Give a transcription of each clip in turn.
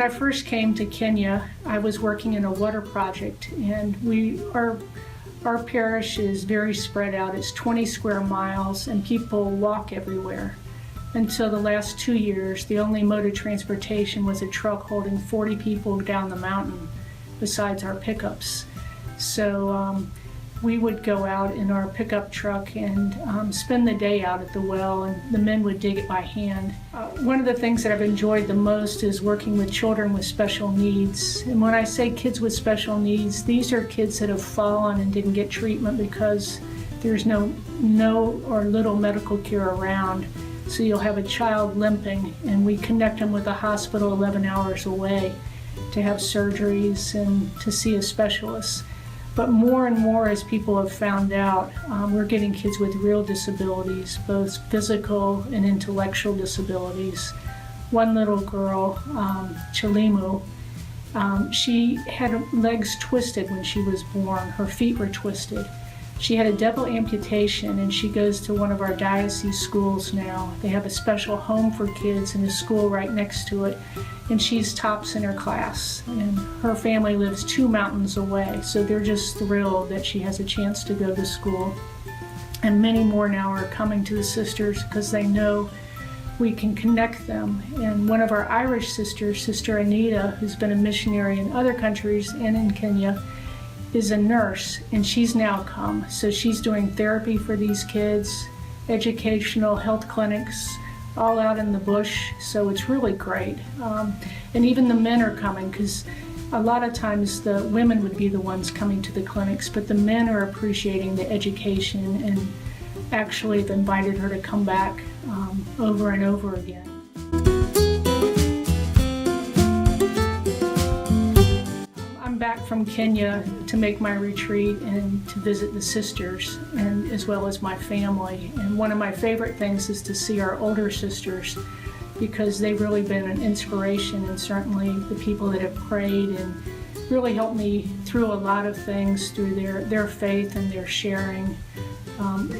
I first came to Kenya, I was working in a water project, and our parish is very spread out. It's 20 square miles, and people walk everywhere. Until the last 2 years, the only mode of transportation was a truck holding 40 people down the mountain, besides our pickups. So we would go out in our pickup truck and spend the day out at the well, and the men would dig it by hand. One of the things that I've enjoyed the most is working with children with special needs. And when I say kids with special needs, these are kids that have fallen and didn't get treatment because there's no or little medical care around. So you'll have a child limping, and we connect them with a hospital 11 hours away to have surgeries and to see a specialist. But more and more, as people have found out, we're getting kids with real disabilities, both physical and intellectual disabilities. One little girl, Chalimu, she had her legs twisted when she was born. Her feet were twisted. She had a double amputation, and she goes to one of our diocese schools now. They have a special home for kids and a school right next to it, and she's tops in her class. And her family lives 2 mountains away, so they're just thrilled that she has a chance to go to school. And many more now are coming to the sisters because they know we can connect them. And one of our Irish sisters, Sister Anita, who's been a missionary in other countries and in Kenya, is a nurse, and she's now come. So she's doing therapy for these kids, educational health clinics, all out in the bush. So it's really great. And even the men are coming, because a lot of times the women would be the ones coming to the clinics, but the men are appreciating the education and actually have invited her to come back over and over again. Back from Kenya to make my retreat and to visit the sisters, and as well as my family. And one of my favorite things is to see our older sisters, because they've really been an inspiration, and certainly the people that have prayed and really helped me through a lot of things through their faith and their sharing.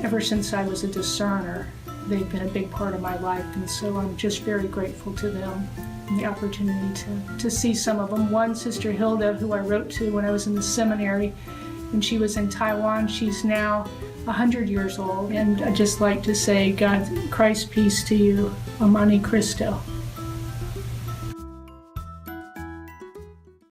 Ever since I was a discerner, they've been a big part of my life, and so I'm just very grateful to them. The opportunity to see some of them. One, Sister Hilda, who I wrote to when I was in the seminary, and she was in Taiwan. She's now 100 years old. And I'd just like to say, God, Christ, peace to you. Amani Christo.